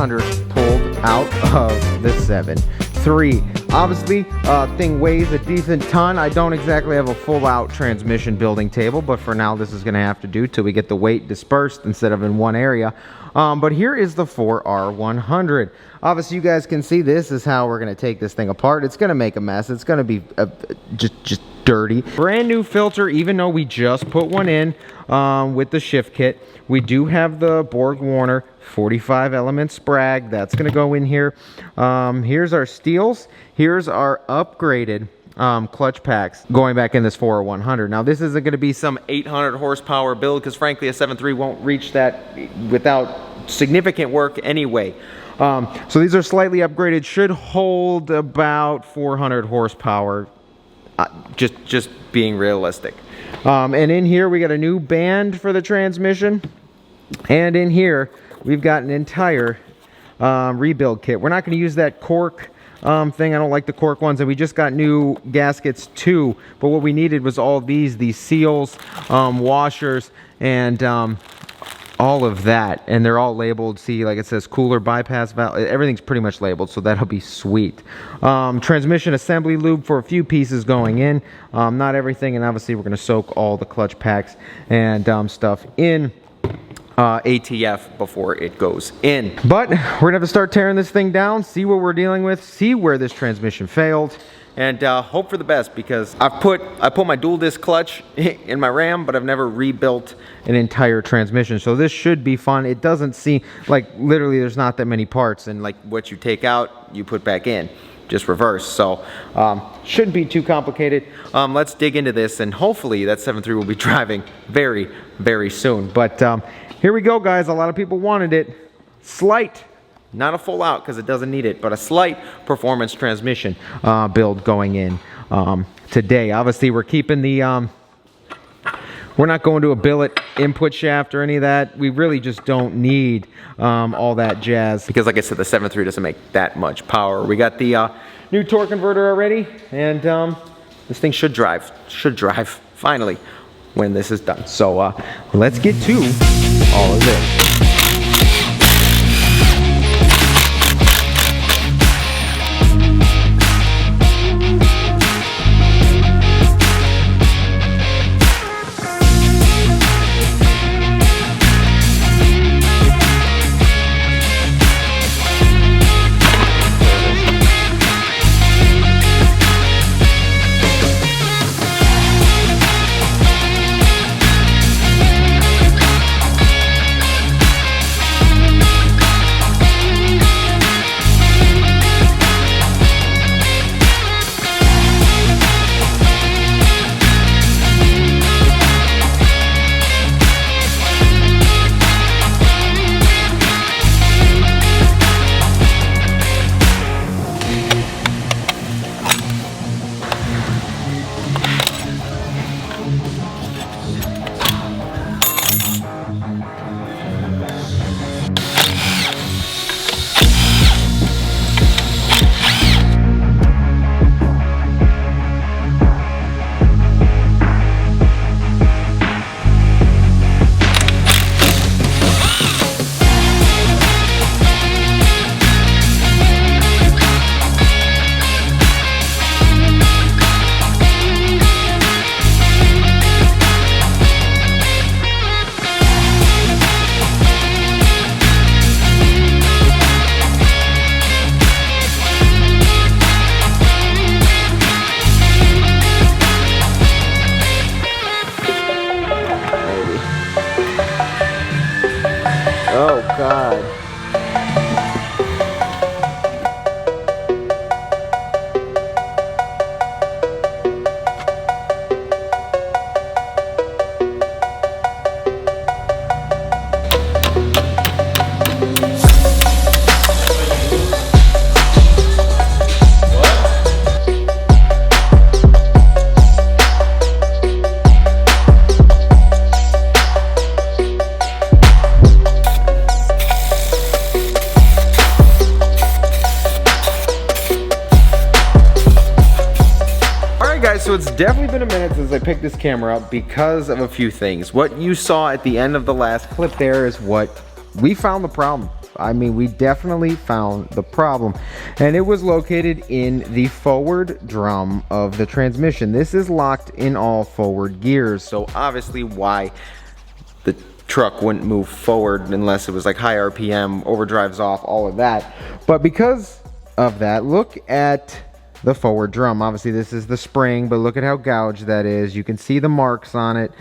100 pulled out of the 7.3. Obviously, thing weighs a decent ton. I don't exactly have a full-out transmission building table, but for now this is going to have to do till we get the weight dispersed instead of in one area. But here is the 4R100. Obviously, you guys can see this is how we're going to take this thing apart. It's going to make a mess. It's going to be just dirty. Brand new filter, even though we just put one in with the shift kit. We do have the Borg Warner 45 element sprag. That's going to go in here. Here's our steels. Here's our upgraded clutch packs going back in this 4R100. Now this isn't going to be some 800 horsepower build because frankly a 7.3 won't reach that without significant work anyway. So these are slightly upgraded, should hold about 400 horsepower, just being realistic. And in here we got a new band for the transmission, and in here we've got an entire rebuild kit. We're not going to use that cork thing. I don't like the cork ones, and we just got new gaskets too, but what we needed was all these seals, washers, and all of that, and they're all labeled. See, like it says cooler bypass valve, everything's pretty much labeled, so that'll be sweet. Transmission assembly lube for a few pieces going in, not everything, and obviously we're going to soak all the clutch packs and stuff in ATF before it goes in. But we're gonna have to start tearing this thing down, see what we're dealing with, see where this transmission failed, and hope for the best, because I put my dual disc clutch in my Ram, but I've never rebuilt an entire transmission, so this should be fun. It doesn't seem like, literally there's not that many parts, and like what you take out you put back in, just reverse. So shouldn't be too complicated. Let's dig into this, and hopefully that 7.3 will be driving very, very soon. But here we go, guys. A lot of people wanted it. Slight, not a full out because it doesn't need it, but a slight performance transmission build going in today. Obviously, we're keeping the, we're not going to a billet input shaft or any of that. We really just don't need all that jazz, because like I said, the 7.3 doesn't make that much power. We got the new torque converter already, and this thing should drive finally when this is done. So let's get to all of this. Oh, God. So it's definitely been a minute since I picked this camera up because of a few things. What you saw at the end of the last clip there is what we found the problem. I mean, we definitely found the problem, and it was located in the forward drum of the transmission. This is locked in all forward gears, so obviously why the truck wouldn't move forward unless it was like high RPM, overdrives off, all of that. But because of that, look at the forward drum. Obviously this is the spring, but look at how gouged that is. You can see the marks on it,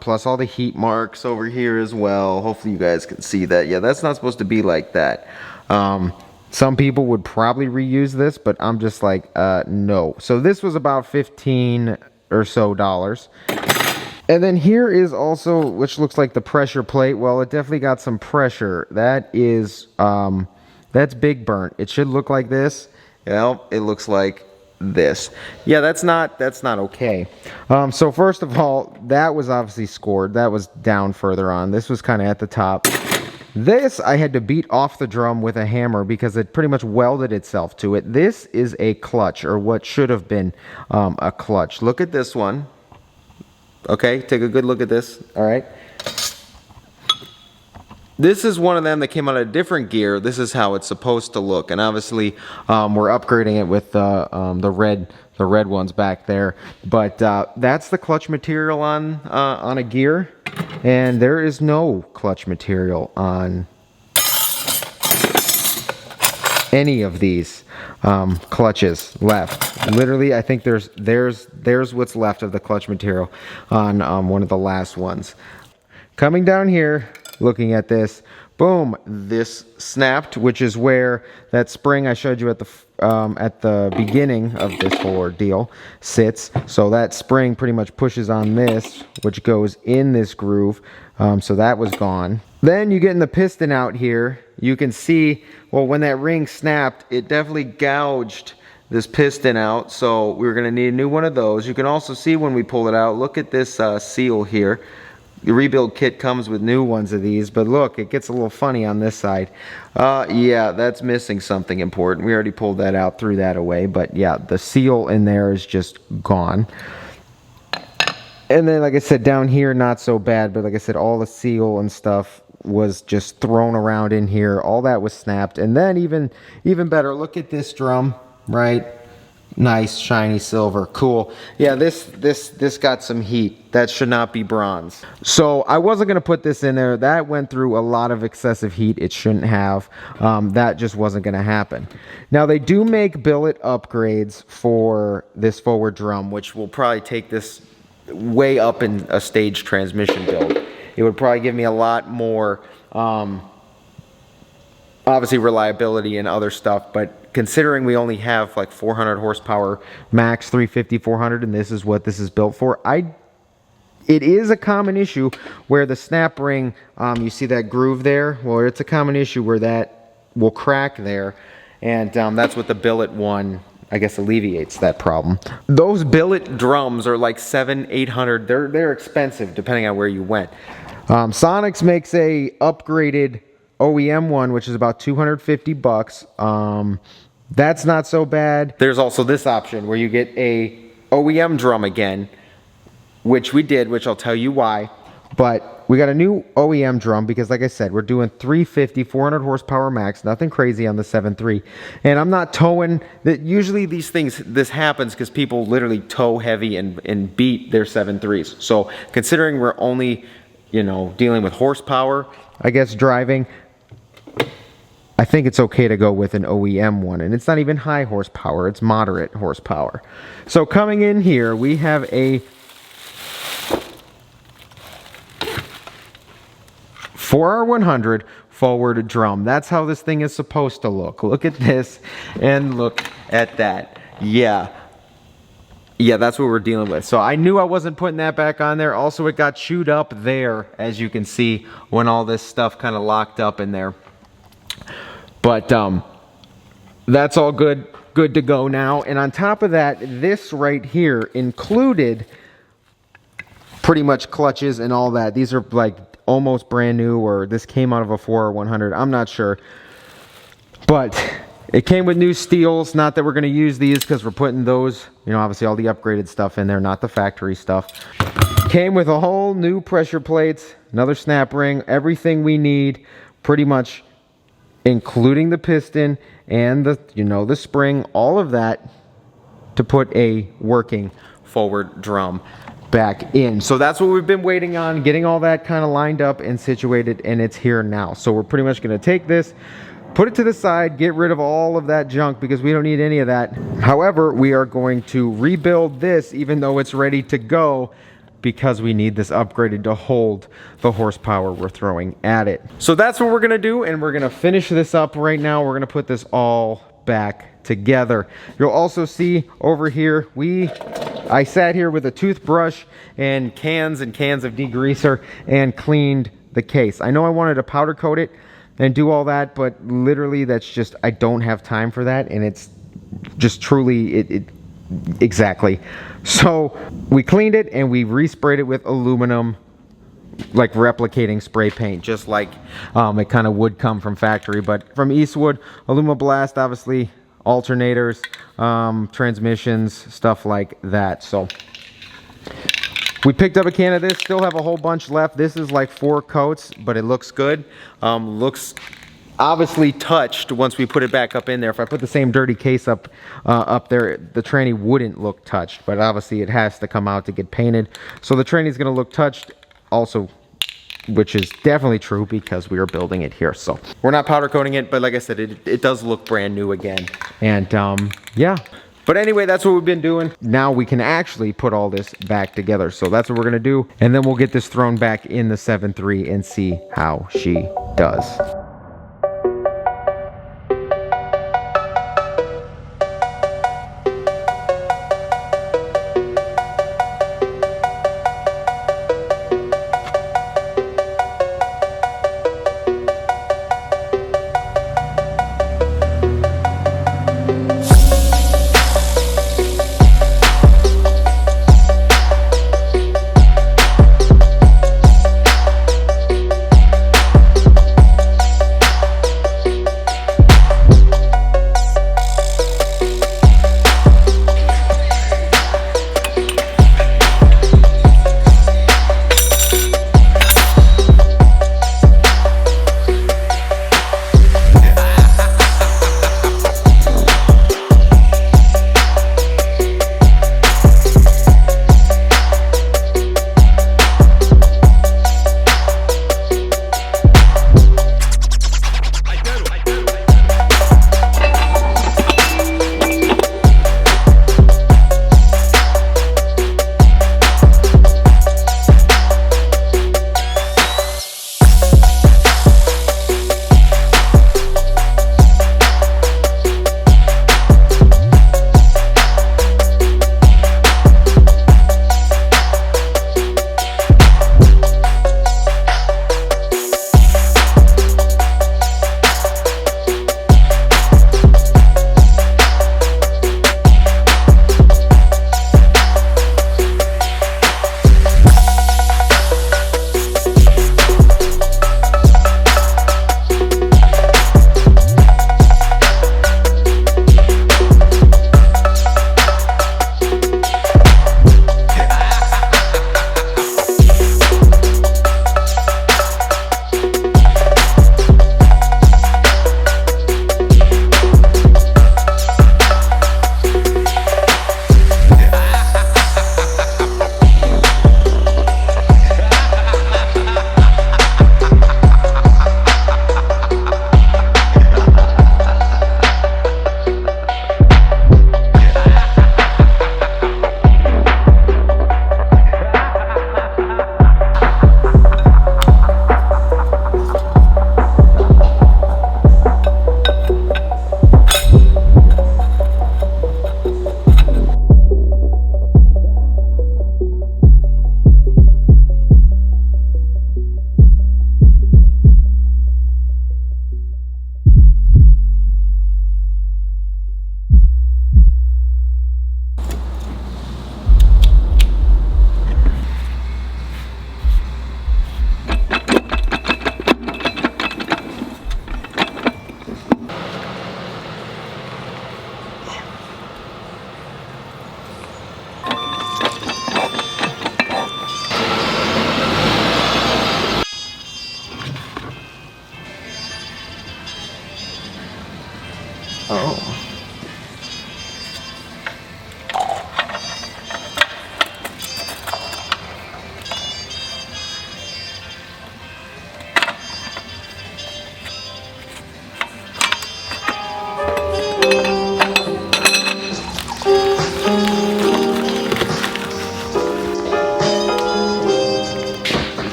plus all the heat marks over here as well. Hopefully you guys can see that. Yeah, that's not supposed to be like that. Some people would probably reuse this, but I'm just like, no. So this was about $15 or so. And then here is also, which looks like the pressure plate. Well, it definitely got some pressure. That is, that's big burnt. It should look like this. Well, it looks like this. Yeah, that's not okay. So first of all, that was obviously scored. That was down further on. This was kind of at the top. This I had to beat off the drum with a hammer because it pretty much welded itself to it. This is a clutch, or what should have been a clutch. Look at this one. Okay, take a good look at this. All right. This is one of them that came out of a different gear. This is how it's supposed to look, and obviously we're upgrading it with the red ones back there. But that's the clutch material on a gear, and there is no clutch material on any of these clutches left. Literally, I think there's what's left of the clutch material on one of the last ones. Coming down here, looking at this, boom, this snapped, which is where that spring I showed you at the beginning of this whole ordeal sits. So that spring pretty much pushes on this, which goes in this groove. So that was gone. Then you get in the piston out here. You can see, well, when that ring snapped, it definitely gouged this piston out. So we're going to need a new one of those. You can also see when we pull it out, look at this seal here. The rebuild kit comes with new ones of these, but look, it gets a little funny on this side. Yeah, that's missing something important. We already pulled that out, threw that away, but yeah, the seal in there is just gone. And then, like I said, down here, not so bad, but like I said, all the seal and stuff was just thrown around in here. All that was snapped. And then even better, look at this drum, right? Nice, shiny silver, cool. Yeah, this got some heat. That should not be bronze. So I wasn't gonna put this in there. That went through a lot of excessive heat. It shouldn't have. That just wasn't gonna happen. Now they do make billet upgrades for this forward drum, which will probably take this way up in a stage transmission build. It would probably give me a lot more, obviously reliability and other stuff, but considering we only have like 400 horsepower max, 350, 400, and this is what this is built for, it is a common issue where the snap ring, you see that groove there? Well, it's a common issue where that will crack there, and that's what the billet one, I guess, alleviates that problem. Those billet drums are like $700-800. They're expensive depending on where you went. Sonics makes a upgraded OEM one, which is about $250. That's not so bad. There's also this option where you get a OEM drum again, which we did, which I'll tell you why. But we got a new OEM drum because, like I said, we're doing 350, 400 horsepower max, nothing crazy on the 7.3. And I'm not towing. Usually these things, this happens because people literally tow heavy and beat their 7.3s. So considering we're only, you know, dealing with horsepower, I guess, driving, I think it's okay to go with an OEM one. And it's not even high horsepower, it's moderate horsepower. So coming in here, we have a 4R100 forward drum. That's how this thing is supposed to look. Look at this and look at that. Yeah, that's what we're dealing with. So I knew I wasn't putting that back on there. Also, it got chewed up there, as you can see, when all this stuff kind of locked up in there. But that's all good to go now. And on top of that, this right here included pretty much clutches and all that. These are like almost brand new, or this came out of a 4R100. I'm not sure. But it came with new steels. Not that we're going to use these because we're putting those, you know, obviously all the upgraded stuff in there, not the factory stuff. Came with a whole new pressure plates, another snap ring, everything we need pretty much including the piston and the spring, all of that, to put a working forward drum back in. So that's what we've been waiting on, getting all that kind of lined up and situated, and it's here now. So we're pretty much going to take this, put it to the side, get rid of all of that junk because we don't need any of that. However, we are going to rebuild this even though it's ready to go, because we need this upgraded to hold the horsepower we're throwing at it. So that's what we're gonna do, and we're gonna finish this up right now. We're gonna put this all back together. You'll also see over here, I sat here with a toothbrush and cans of degreaser and cleaned the case. I know I wanted to powder coat it and do all that, but literally that's just, I don't have time for that, and it's just truly, exactly. So we cleaned it and we resprayed it with aluminum, like replicating spray paint, just like it kind of would come from factory, but from Eastwood. Alumablast, obviously, alternators, transmissions, stuff like that. So we picked up a can of this, still have a whole bunch left. This is like 4 coats, but it looks good. Looks obviously touched once we put it back up in there. If I put the same dirty case up there, the tranny wouldn't look touched, but obviously it has to come out to get painted. So the tranny's gonna look touched also, which is definitely true because we are building it here. So we're not powder coating it, but like I said, it does look brand new again. And yeah. But anyway, that's what we've been doing. Now we can actually put all this back together. So that's what we're gonna do. And then we'll get this thrown back in the 7.3 and see how she does.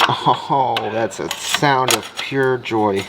Oh, that's a sound of pure joy.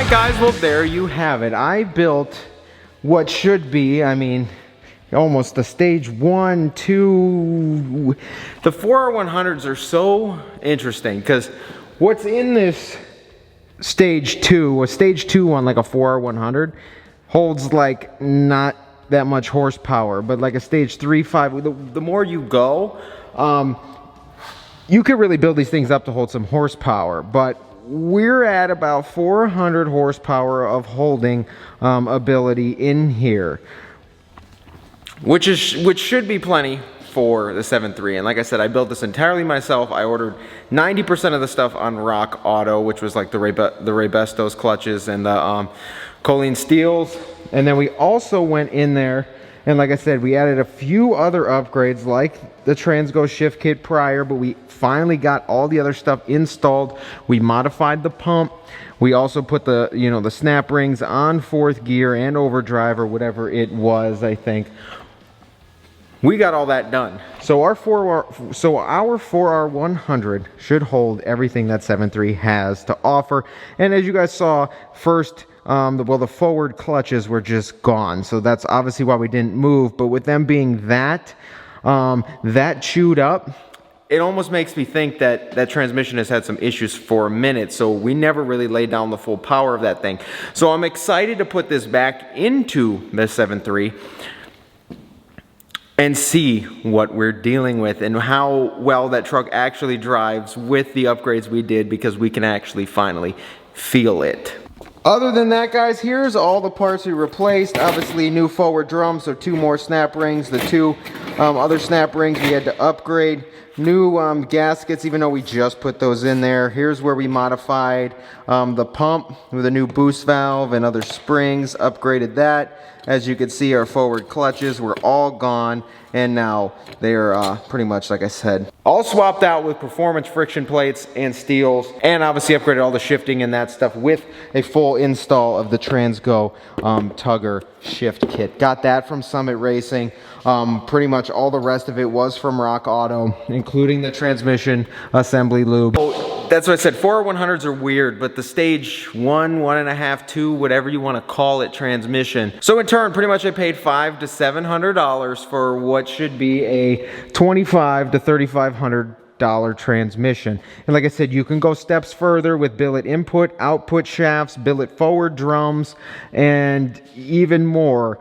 Guys, well, there you have it. I built what should be, I mean, almost the stage 1, 2. The 4R100s are so interesting because what's in this stage 2, a stage 2 on like a 4R100 holds like not that much horsepower, but like a stage 3, 5, the more you go, you could really build these things up to hold some horsepower, but we're at about 400 horsepower of holding ability in here, which should be plenty for the 7.3. And like I said, I built this entirely myself. I ordered 90% of the stuff on Rock Auto, which was like the Raybestos clutches and the Colleen steels. And then we also went in there and, like I said, we added a few other upgrades like the Transgo shift kit prior, but we finally got all the other stuff installed. We modified the pump. We also put the, you know, the snap rings on 4th gear and overdrive or whatever it was, I think. We got all that done. So our 4R100 should hold everything that 7.3 has to offer. And as you guys saw, first, the forward clutches were just gone. So that's obviously why we didn't move. But with them being that chewed up, it almost makes me think that that transmission has had some issues for a minute. So we never really laid down the full power of that thing. So I'm excited to put this back into the 7.3 and see what we're dealing with and how well that truck actually drives with the upgrades we did, because we can actually finally feel it. Other than that, guys, here's all the parts we replaced. Obviously, new forward drum, so 2 more snap rings. The 2 other snap rings we had to upgrade. new gaskets, even though we just put those in there. Here's where we modified the pump with a new boost valve and other springs, upgraded that. As you can see, our forward clutches were all gone, and now they are pretty much, like I said, all swapped out with performance friction plates and steels, and obviously upgraded all the shifting and that stuff with a full install of the Transgo tugger shift kit. Got that from Summit Racing. Pretty much all the rest of it was from Rock Auto, including the transmission assembly lube. That's what I said, 4R100s are weird, but the stage 1, 1.5, 2, whatever you want to call it, transmission. So in turn, pretty much I paid $500 to $700 for what should be a $2,500 to $3,500 transmission. And like I said, you can go steps further with billet input, output shafts, billet forward drums, and even more.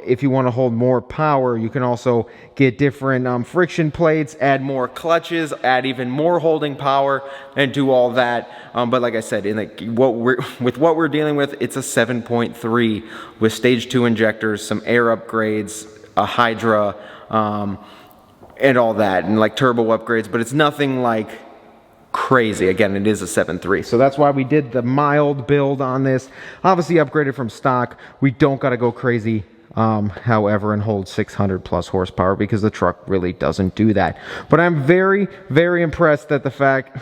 If you want to hold more power, you can also get different friction plates, add more clutches, add even more holding power, and do all that. But like I said, in what we're dealing with, it's a 7.3 with stage 2 injectors, some air upgrades, a Hydra, and all that, and like turbo upgrades, but it's nothing like crazy. Again, it is a 7.3, so that's why we did the mild build on this. Obviously upgraded from stock. We don't got to go crazy, however, and hold 600 plus horsepower, because the truck really doesn't do that. But I'm very, very impressed for the fact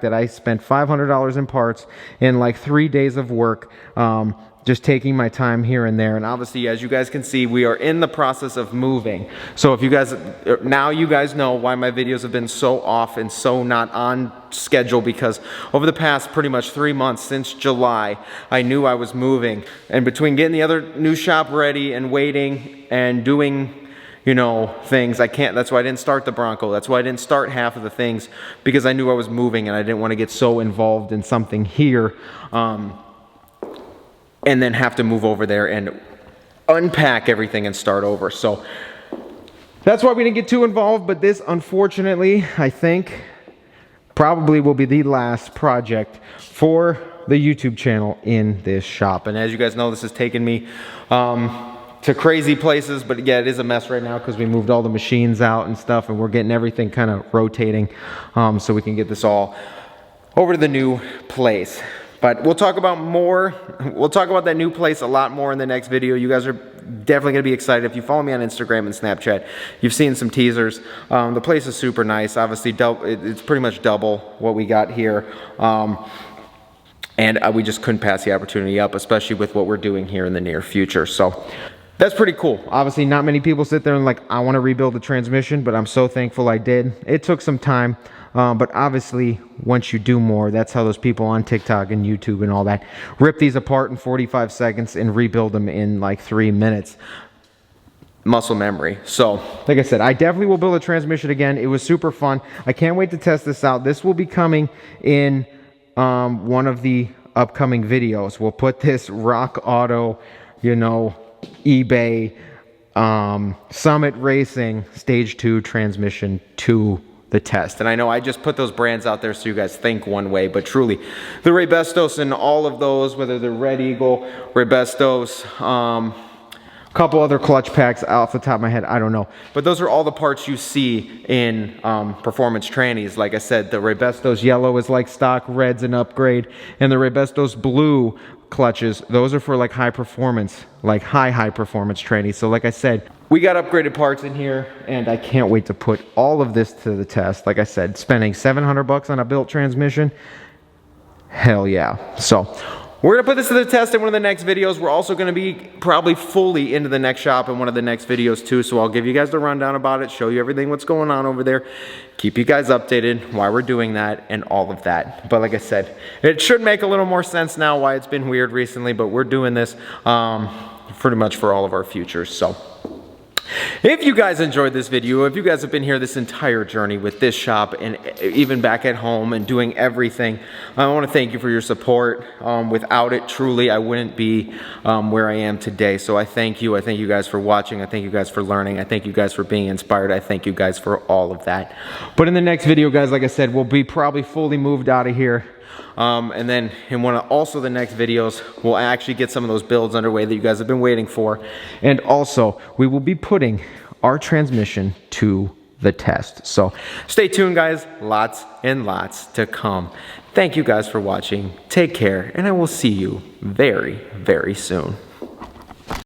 that I spent $500 in parts in like 3 days of work. Just taking my time here and there. And obviously, as you guys can see, we are in the process of moving. So if you guys, now you guys know why my videos have been so off and so not on schedule, because over the past pretty much 3 months, since July, I knew I was moving. And between getting the other new shop ready and waiting and doing, you know, things, that's why I didn't start the Bronco. That's why I didn't start half of the things, because I knew I was moving and I didn't want to get so involved in something here. And then have to move over there and unpack everything and start over. So that's why we didn't get too involved, but this, unfortunately, I think probably will be the last project for the YouTube channel in this shop. And as you guys know, this has taken me to crazy places, but yeah, it is a mess right now because we moved all the machines out and stuff, and we're getting everything kind of rotating so we can get this all over to the new place. But we'll talk about that new place a lot more in the next video. You guys are definitely going to be excited. If you follow me on Instagram and Snapchat, you've seen some teasers. The place is super nice. Obviously, it's pretty much double what we got here. And we just couldn't pass the opportunity up, especially with what we're doing here in the near future. So that's pretty cool. Obviously, not many people sit there and like, I want to rebuild the transmission, but I'm so thankful I did. It took some time. But obviously, once you do more, that's how those people on TikTok and YouTube and all that rip these apart in 45 seconds and rebuild them in like 3 minutes. Muscle memory. So, like I said, I definitely will build a transmission again. It was super fun. I can't wait to test this out. This will be coming in one of the upcoming videos. We'll put this Rock Auto, you know, eBay, Summit Racing Stage 2 transmission to the test. And I know I just put those brands out there so you guys think one way, but truly the Raybestos and all of those, whether they're Red Eagle, Raybestos, a couple other clutch packs off the top of my head, I don't know, but those are all the parts you see in performance trannies. Like I said, the Raybestos yellow is like stock, red's an upgrade, and the Raybestos blue clutches, those are for like high performance, like high performance trannies. So like I said, we got upgraded parts in here, and I can't wait to put all of this to the test. Like I said, spending $700 on a built transmission, hell yeah. So we're gonna put this to the test in one of the next videos. We're also gonna be probably fully into the next shop in one of the next videos too. So I'll give you guys the rundown about it, show you everything what's going on over there, keep you guys updated why we're doing that and all of that. But like I said, it should make a little more sense now why it's been weird recently, but we're doing this pretty much for all of our futures. So if you guys enjoyed this video, if you guys have been here this entire journey with this shop and even back at home and doing everything, I want to thank you for your support. Without it, truly, I wouldn't be where I am today. So I thank you. I thank you guys for watching. I thank you guys for learning. I thank you guys for being inspired. I thank you guys for all of that. But in the next video, guys, like I said, we'll be probably fully moved out of here. And then in one of also the next videos, we'll actually get some of those builds underway that you guys have been waiting for. And also, we will be putting our transmission to the test. So stay tuned, guys. Lots and lots to come. Thank you guys for watching. Take care, and I will see you very, very soon.